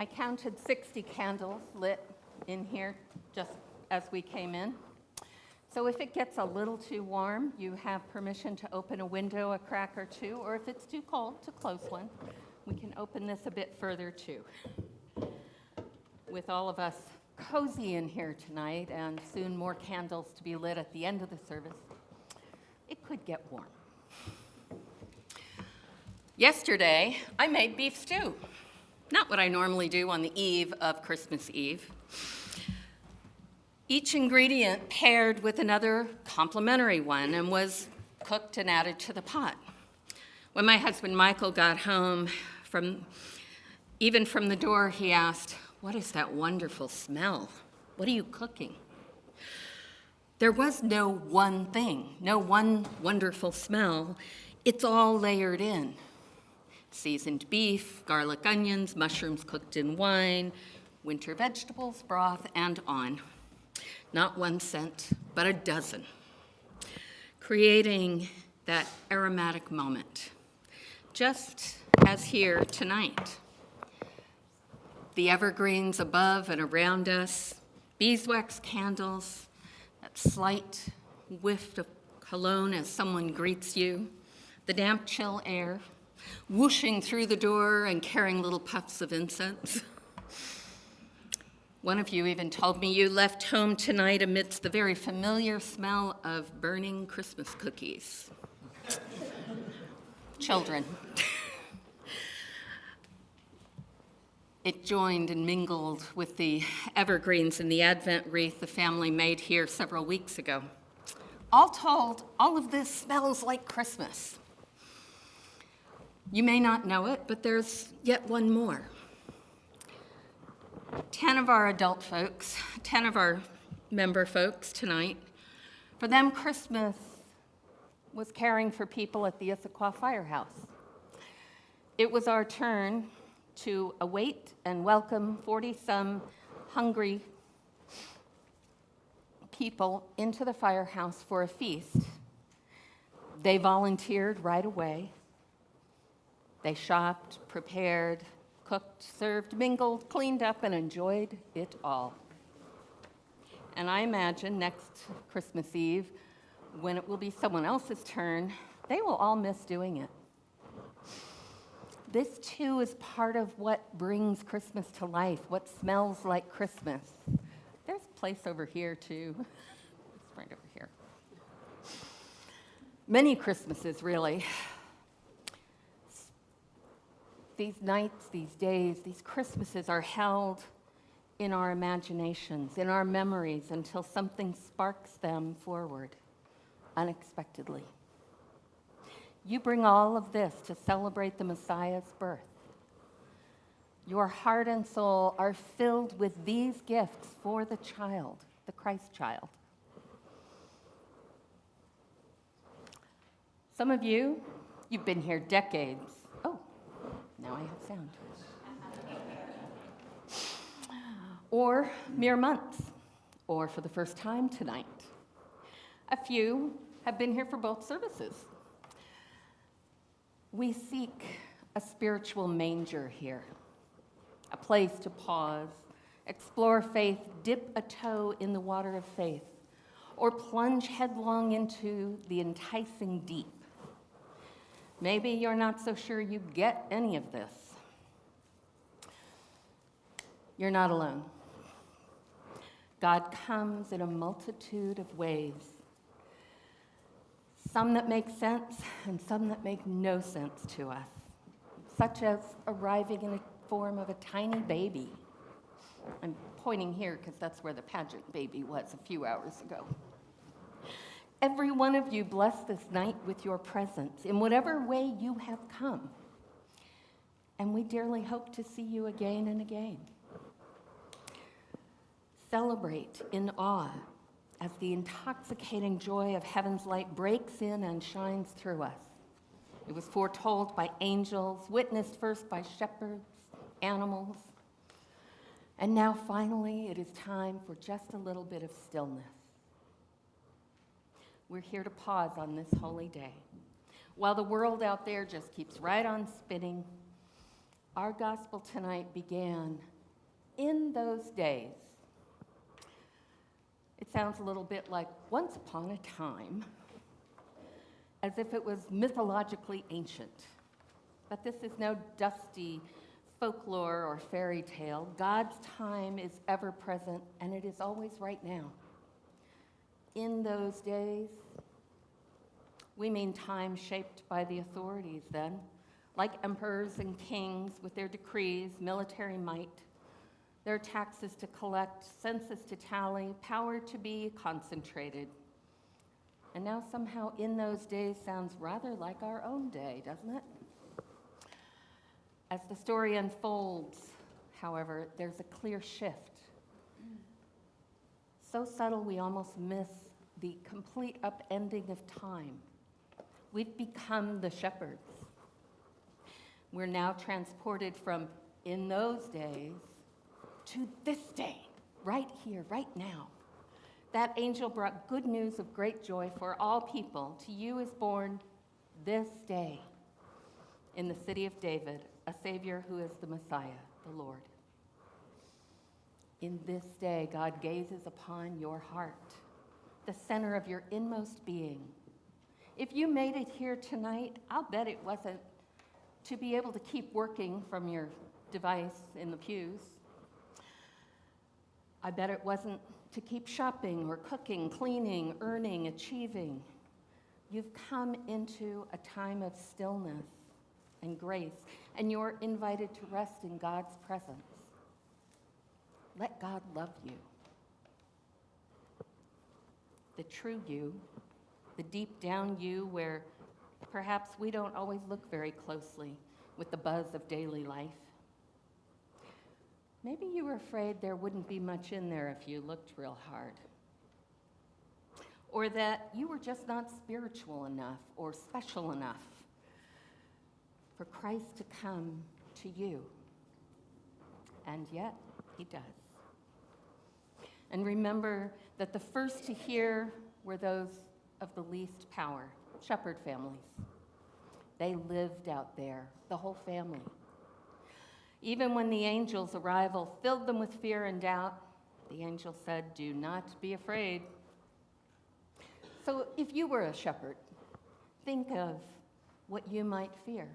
I counted 60 candles lit in here just as we came in. So if it gets a little too warm, you have permission to open a window a crack or two, or if it's too cold, to close one. We can open this a bit further too. With all of us cozy in here tonight and soon more candles to be lit at the end of the service, it could get warm. Yesterday, I made beef stew. Not what I normally do on the eve of Christmas Eve. Each ingredient paired with another complementary one and was cooked and added to the pot. When my husband Michael got home, even from the door, he asked, "What is that wonderful smell? What are you cooking?" There was no one thing, no one wonderful smell. It's all layered in. Seasoned beef, garlic onions, mushrooms cooked in wine, winter vegetables, broth, and on. Not 1 scent, but a dozen. Creating that aromatic moment, just as here tonight. The evergreens above and around us, beeswax candles, that slight whiff of cologne as someone greets you, the damp, chill air, whooshing through the door and carrying little puffs of incense. One of you even told me you left home tonight amidst the very familiar smell of burning Christmas cookies. Children. It joined and mingled with the evergreens in the Advent wreath the family made here several weeks ago. All told, all of this smells like Christmas. You may not know it, but there's yet one more. 10 of our adult folks, 10 of our member folks tonight, for them Christmas was caring for people at the Issaquah firehouse. It was our turn to await and welcome 40-some hungry people into the firehouse for a feast. They volunteered right away. They shopped, prepared, cooked, served, mingled, cleaned up, and enjoyed it all. And I imagine next Christmas Eve, when it will be someone else's turn, they will all miss doing it. This, too, is part of what brings Christmas to life, what smells like Christmas. There's a place over here, too. It's right over here. Many Christmases, really. These nights, these days, these Christmases are held in our imaginations, in our memories, until something sparks them forward unexpectedly. You bring all of this to celebrate the Messiah's birth. Your heart and soul are filled with these gifts for the child, the Christ child. Some of you, you've been here decades. Oh, now I have sound. Or mere months, or for the first time tonight. A few have been here for both services. We seek a spiritual manger here, a place to pause, explore faith, dip a toe in the water of faith, or plunge headlong into the enticing deep. Maybe you're not so sure you get any of this. You're not alone. God comes in a multitude of ways, some that make sense and some that make no sense to us, such as arriving in the form of a tiny baby. I'm pointing here because that's where the pageant baby was a few hours ago. Every one of you bless this night with your presence in whatever way you have come. And we dearly hope to see you again and again. Celebrate in awe as the intoxicating joy of heaven's light breaks in and shines through us. It was foretold by angels, witnessed first by shepherds, animals, and now finally it is time for just a little bit of stillness. We're here to pause on this holy day. While the world out there just keeps right on spinning, our gospel tonight began In those days, it sounds a little bit like once upon a time, as if it was mythologically ancient. But this is no dusty folklore or fairy tale. God's time is ever present, and it is always right now. In those days, we mean time shaped by the authorities then, like emperors and kings with their decrees, military might, their taxes to collect, census to tally, power to be concentrated. And now somehow in those days sounds rather like our own day, doesn't it? As the story unfolds, however, there's a clear shift. So subtle we almost miss the complete upending of time. We've become the shepherds. We're now transported from in those days to this day, right here, right now. That angel brought good news of great joy for all people. To you is born this day in the city of David a Savior who is the Messiah, the Lord. In this day, God gazes upon your heart, the center of your inmost being. If you made it here tonight, I'll bet it wasn't to be able to keep working from your device in the pews. I bet it wasn't to keep shopping or cooking, cleaning, earning, achieving. You've come into a time of stillness and grace, and you're invited to rest in God's presence. Let God love you. The true you, the deep down you where perhaps we don't always look very closely with the buzz of daily life. Maybe you were afraid there wouldn't be much in there if you looked real hard. Or that you were just not spiritual enough or special enough for Christ to come to you. And yet, he does. And remember that the first to hear were those of the least power, shepherd families. They lived out there, the whole family. Even when the angel's arrival filled them with fear and doubt, the angel said, "Do not be afraid." So if you were a shepherd, think of what you might fear.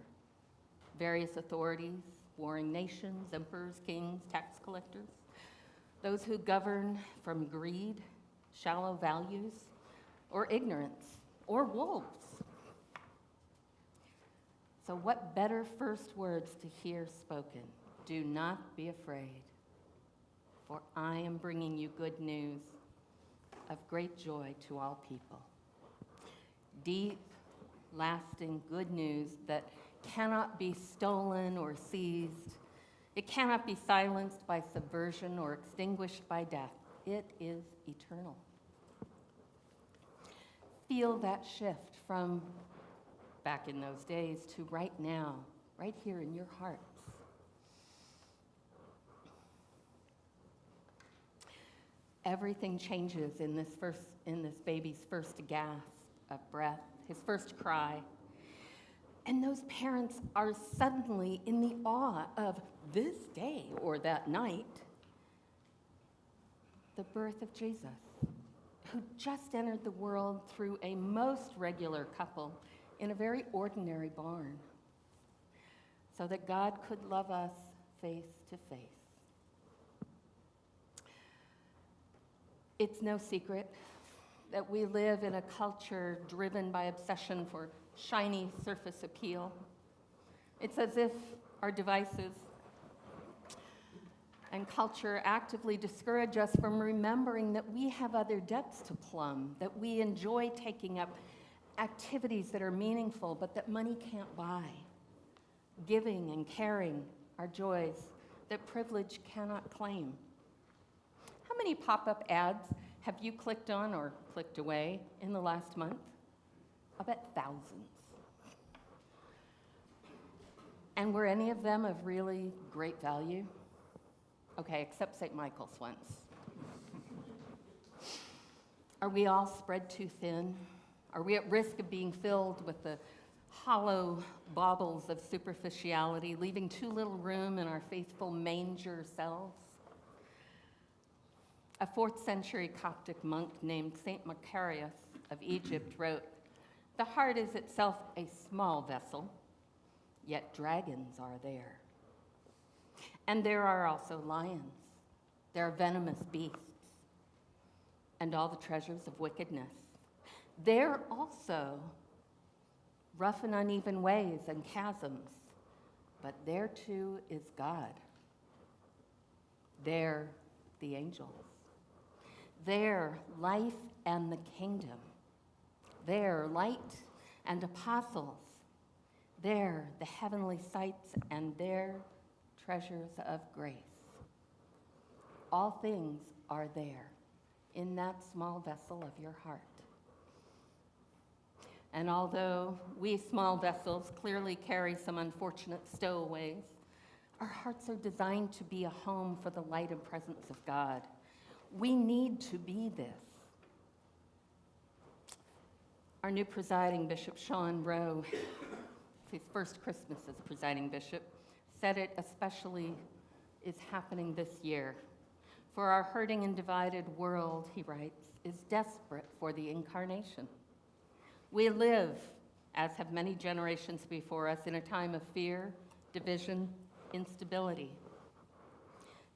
Various authorities, warring nations, emperors, kings, tax collectors, those who govern from greed, shallow values, or ignorance, or wolves. So what better first words to hear spoken? Do not be afraid, for I am bringing you good news of great joy to all people. Deep, lasting good news that cannot be stolen or seized. It cannot be silenced by subversion or extinguished by death. It is eternal. Feel that shift from back in those days to right now, right here in your hearts. Everything changes in this baby's first gasp of breath, his first cry. And those parents are suddenly in the awe of this day or that night, the birth of Jesus, who just entered the world through a most regular couple in a very ordinary barn, so that God could love us face to face. It's no secret that we live in a culture driven by obsession for shiny surface appeal. It's as if our devices and culture actively discourage us from remembering that we have other depths to plumb, that we enjoy taking up activities that are meaningful but that money can't buy, giving and caring are joys that privilege cannot claim. How many pop-up ads have you clicked on or clicked away in the last month? I bet thousands. And were any of them of really great value? Okay, except St. Michael's ones. Are we all spread too thin? Are we at risk of being filled with the hollow baubles of superficiality, leaving too little room in our faithful manger selves? A 4th century Coptic monk named Saint Macarius of Egypt wrote, "The heart is itself a small vessel, yet dragons are there. And there are also lions, there are venomous beasts, and all the treasures of wickedness. There also rough and uneven ways and chasms, but there too is God. There the angels. There life and the kingdom. There light and apostles. There the heavenly sights and there treasures of grace. All things are there in that small vessel of your heart." And although we small vessels clearly carry some unfortunate stowaways, our hearts are designed to be a home for the light and presence of God. We need to be this. Our new presiding bishop, Sean Rowe, his first Christmas as presiding bishop, said it especially is happening this year. For our hurting and divided world, he writes, is desperate for the incarnation. We live, as have many generations before us, in a time of fear, division, instability.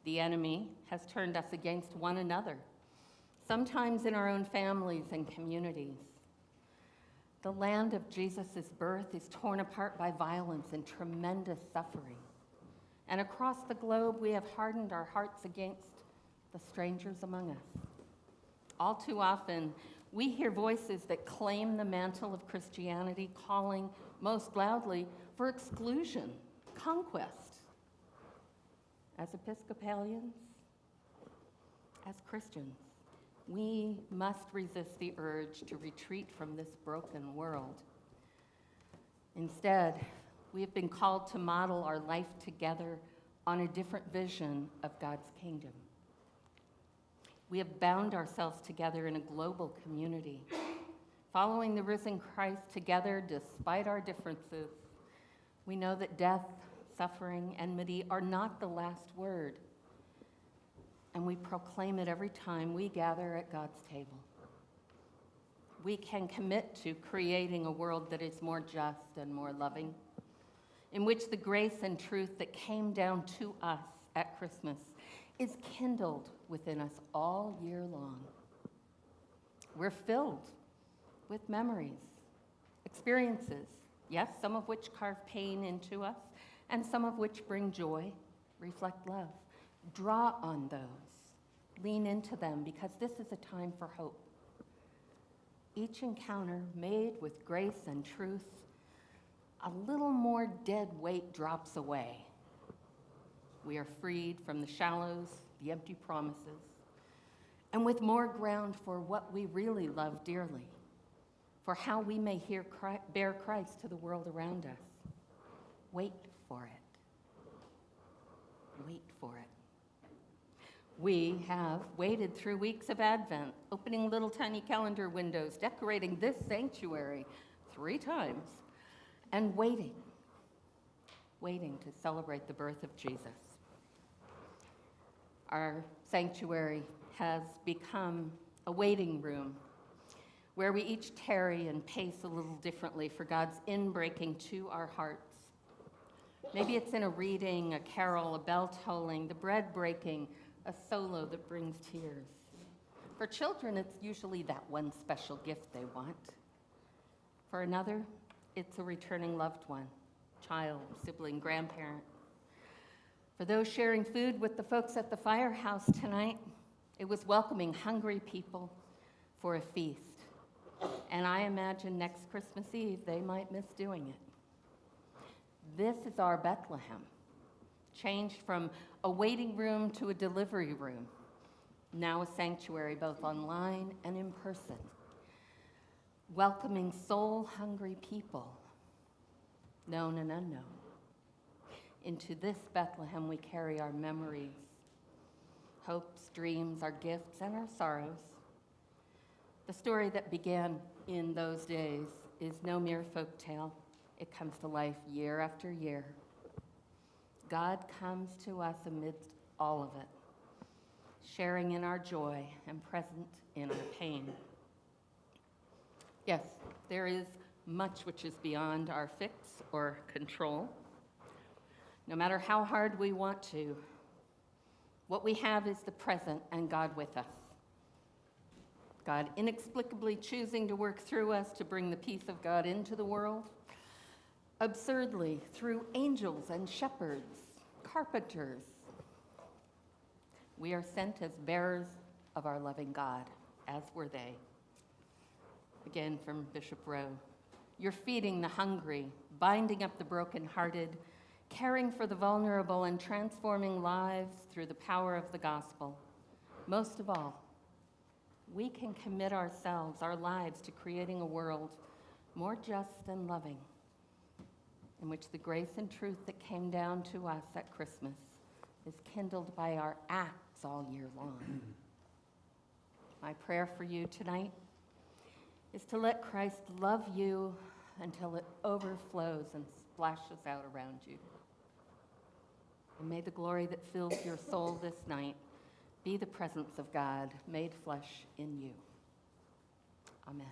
The enemy has turned us against one another, sometimes in our own families and communities. The land of Jesus' birth is torn apart by violence and tremendous suffering. And across the globe, we have hardened our hearts against the strangers among us. All too often, we hear voices that claim the mantle of Christianity, calling most loudly for exclusion, conquest. As Episcopalians, as Christians, we must resist the urge to retreat from this broken world. Instead, we have been called to model our life together on a different vision of God's kingdom. We have bound ourselves together in a global community, following the risen Christ together despite our differences. We know that death, suffering, enmity are not the last word, and we proclaim it every time we gather at God's table. We can commit to creating a world that is more just and more loving, in which the grace and truth that came down to us at Christmas is kindled within us all year long. We're filled with memories, experiences, yes, some of which carve pain into us, and some of which bring joy, reflect love. Draw on those, lean into them, because this is a time for hope. Each encounter made with grace and truth, a little more dead weight drops away. We are freed from the shallows, the empty promises, and with more ground for what we really love dearly, for how we may bear Christ to the world around us. Wait for it. Wait for it. We have waited through weeks of Advent, opening little tiny calendar windows, decorating this sanctuary 3 times, and waiting to celebrate the birth of Jesus. Our sanctuary has become a waiting room where we each tarry and pace a little differently for God's inbreaking to our hearts. Maybe it's in a reading, a carol, a bell tolling, the bread breaking, a solo that brings tears. For children, it's usually that one special gift they want. For another, it's a returning loved one, child, sibling, grandparent. For those sharing food with the folks at the firehouse tonight, it was welcoming hungry people for a feast. And I imagine next Christmas Eve, they might miss doing it. This is our Bethlehem, changed from a waiting room to a delivery room, now a sanctuary both online and in person, welcoming soul-hungry people, known and unknown. Into this Bethlehem we carry our memories, hopes, dreams, our gifts, and our sorrows. The story that began in those days is no mere folk tale. It comes to life year after year. God comes to us amidst all of it. sharing in our joy and present in our pain. Yes, there is much which is beyond our fix or control. No matter how hard we want to, what we have is the present and God with us. God inexplicably choosing to work through us to bring the peace of God into the world, absurdly through angels and shepherds, carpenters. We are sent as bearers of our loving God, as were they. Again from Bishop Rowe. You're feeding the hungry, binding up the brokenhearted, caring for the vulnerable, and transforming lives through the power of the gospel. Most of all, we can commit ourselves, our lives, to creating a world more just and loving, in which the grace and truth that came down to us at Christmas is kindled by our acts all year long. My prayer for you tonight is to let Christ love you until it overflows and splashes out around you. And may the glory that fills your soul this night be the presence of God made flesh in you. Amen.